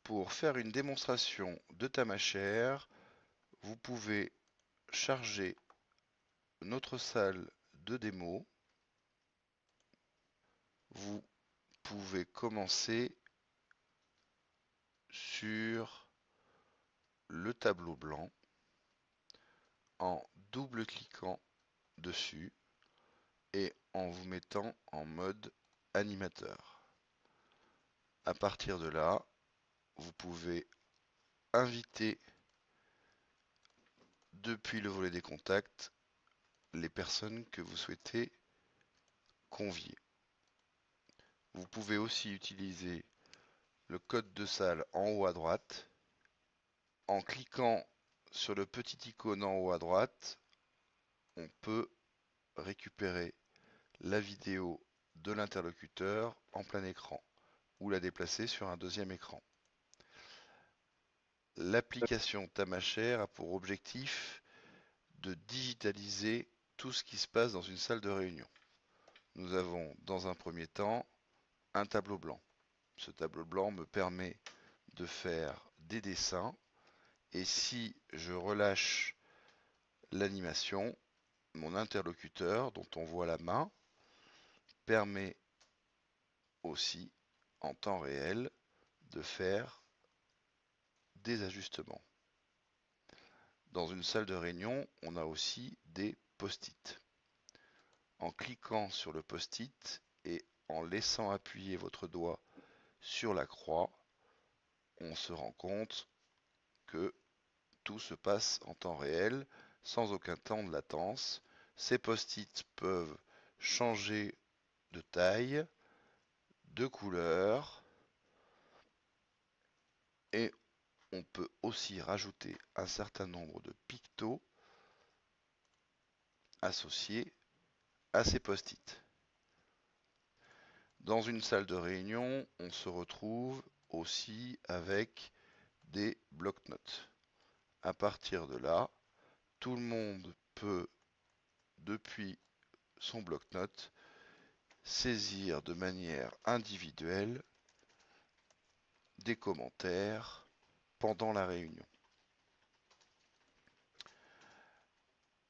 Pour faire une démonstration de Tamashare, vous pouvez charger notre salle de démo. Vous pouvez commencer sur le tableau blanc en double-cliquant dessus et en vous mettant en mode animateur. À partir de là, vous pouvez inviter depuis le volet des contacts les personnes que vous souhaitez convier. Vous pouvez aussi utiliser le code de salle en haut à droite. En cliquant sur le petit icône en haut à droite, on peut récupérer la vidéo de l'interlocuteur en plein écran ou la déplacer sur un deuxième écran. L'application Tamashare a pour objectif de digitaliser tout ce qui se passe dans une salle de réunion. Nous avons dans un premier temps un tableau blanc. Ce tableau blanc me permet de faire des dessins et si je relâche l'animation, mon interlocuteur, dont on voit la main, permet aussi en temps réel de faire des ajustements. Dans une salle de réunion, on a aussi des post-it. En cliquant sur le post-it et en laissant appuyer votre doigt sur la croix, on se rend compte que tout se passe en temps réel, sans aucun temps de latence. Ces post-it peuvent changer de taille, de couleur, et on peut aussi rajouter un certain nombre de pictos associés à ces post-it. Dans une salle de réunion, on se retrouve aussi avec des bloc-notes. À partir de là, tout le monde peut, depuis son bloc-notes, saisir de manière individuelle des commentaires pendant la réunion.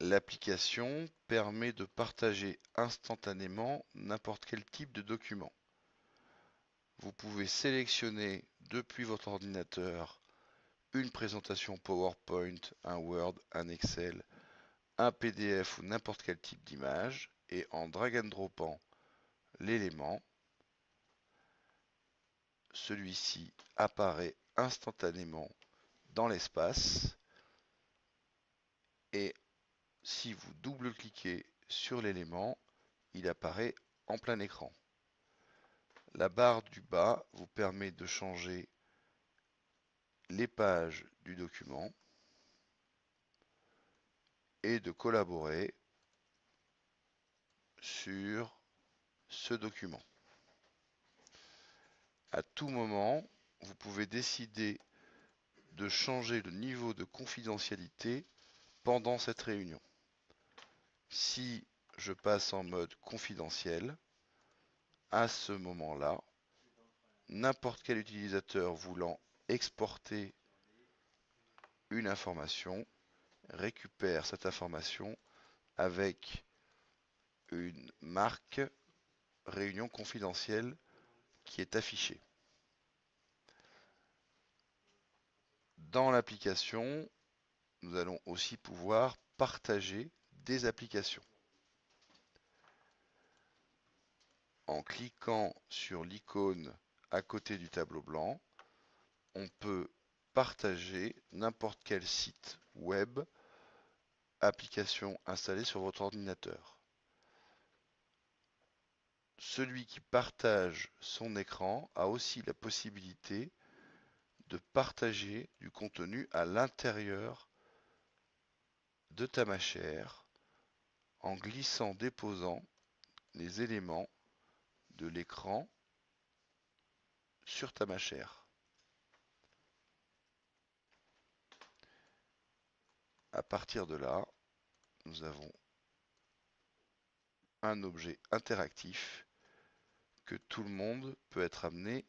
L'application permet de partager instantanément n'importe quel type de document. Vous pouvez sélectionner depuis votre ordinateur une présentation PowerPoint, un Word, un Excel, un PDF ou n'importe quel type d'image et en drag and dropant l'élément, celui-ci apparaît instantanément dans l'espace et si vous double-cliquez sur l'élément, il apparaît en plein écran. La barre du bas vous permet de changer les pages du document et de collaborer sur ce document. À tout moment, vous pouvez décider de changer le niveau de confidentialité pendant cette réunion. Si je passe en mode confidentiel, à ce moment-là, n'importe quel utilisateur voulant exporter une information récupère cette information avec une marque réunion confidentielle qui est affichée. Dans l'application, nous allons aussi pouvoir partager des applications. En cliquant sur l'icône à côté du tableau blanc, on peut partager n'importe quel site web, application installée sur votre ordinateur. Celui qui partage son écran a aussi la possibilité de partager du contenu à l'intérieur de Tamashare en glissant-déposant les éléments de l'écran sur Tamashare. À partir de là, nous avons un objet interactif que tout le monde peut être amené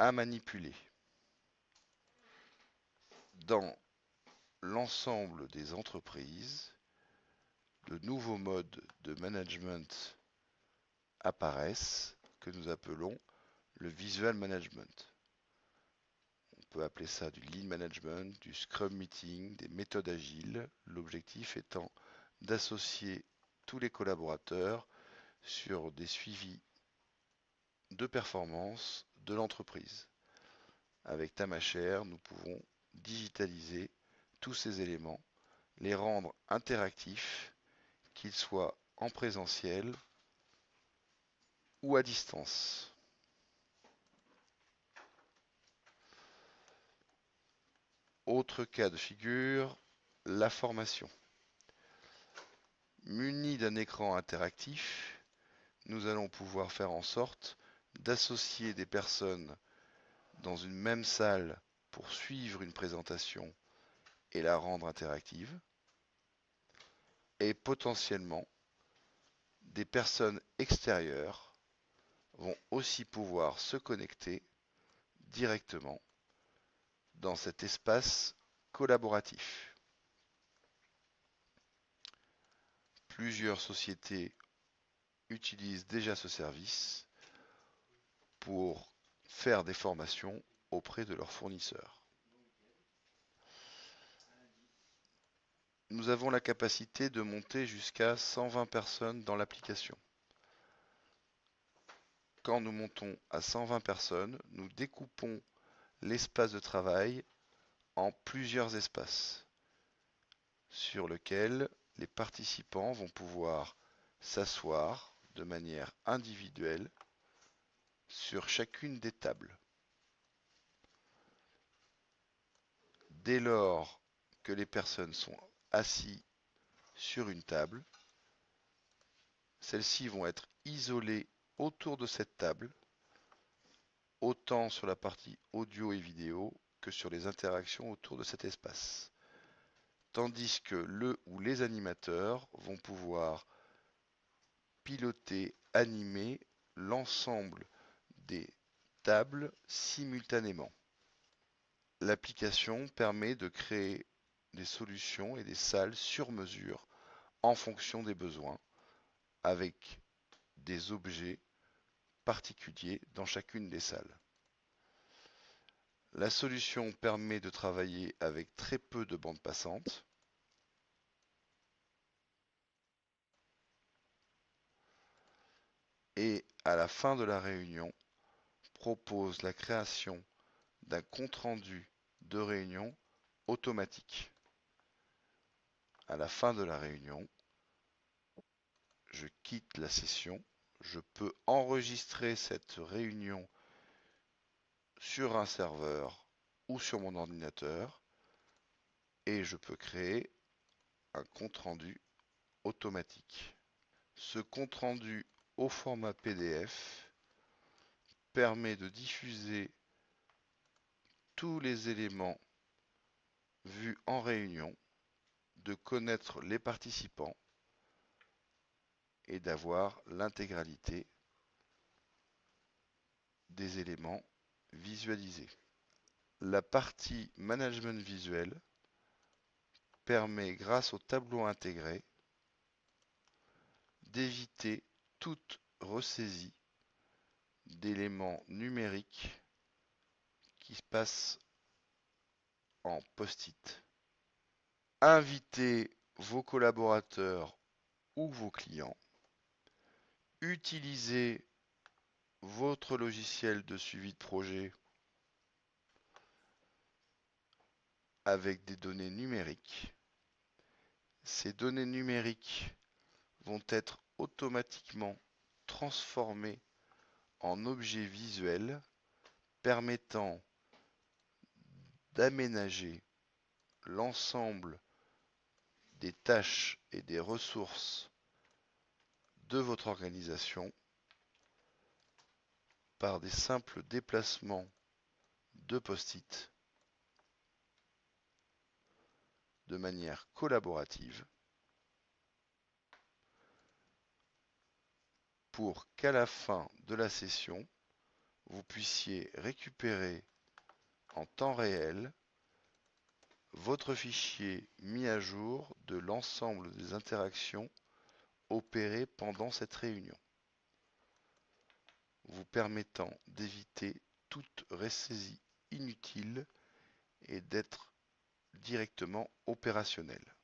à manipuler. Dans l'ensemble des entreprises, de nouveaux modes de management apparaissent que nous appelons le visual management. On peut appeler ça du lean management, du scrum meeting, des méthodes agiles, l'objectif étant d'associer tous les collaborateurs sur des suivis de performance de l'entreprise. Avec Tamashare, nous pouvons digitaliser tous ces éléments, les rendre interactifs, qu'ils soient en présentiel ou à distance. Autre cas de figure, la formation. Muni d'un écran interactif, nous allons pouvoir faire en sorte d'associer des personnes dans une même salle pour suivre une présentation et la rendre interactive, et potentiellement des personnes extérieures vont aussi pouvoir se connecter directement dans cet espace collaboratif. Plusieurs sociétés utilisent déjà ce service pour faire des formations auprès de leurs fournisseurs. Nous avons la capacité de monter jusqu'à 120 personnes dans l'application. Quand nous montons à 120 personnes, nous découpons l'espace de travail en plusieurs espaces sur lesquels les participants vont pouvoir s'asseoir de manière individuelle sur chacune des tables. Dès lors que les personnes sont assises sur une table, celles-ci vont être isolées autour de cette table, autant sur la partie audio et vidéo que sur les interactions autour de cet espace. Tandis que le ou les animateurs vont pouvoir piloter, animer l'ensemble des tables simultanément. L'application permet de créer des solutions et des salles sur mesure en fonction des besoins, avec des objets particuliers dans chacune des salles. La solution permet de travailler avec très peu de bandes passantes. Et à la fin de la réunion, propose la création d'un compte-rendu de réunion automatique. À la fin de la réunion, je quitte la session, je peux enregistrer cette réunion sur un serveur ou sur mon ordinateur et je peux créer un compte-rendu automatique. Ce compte-rendu au format PDF permet de diffuser tous les éléments vus en réunion, de connaître les participants et d'avoir l'intégralité des éléments visualisés. La partie management visuel permet, grâce au tableau intégré, d'éviter toute ressaisie d'éléments numériques qui se passent en post-it. Invitez vos collaborateurs ou vos clients. Utilisez votre logiciel de suivi de projet avec des données numériques. Ces données numériques vont être automatiquement transformées en objets visuels permettant d'aménager l'ensemble des tâches et des ressources de votre organisation par des simples déplacements de post-it de manière collaborative pour qu'à la fin de la session, vous puissiez récupérer en temps réel votre fichier mis à jour de l'ensemble des interactions opérées pendant cette réunion, vous permettant d'éviter toute ressaisie inutile et d'être directement opérationnel.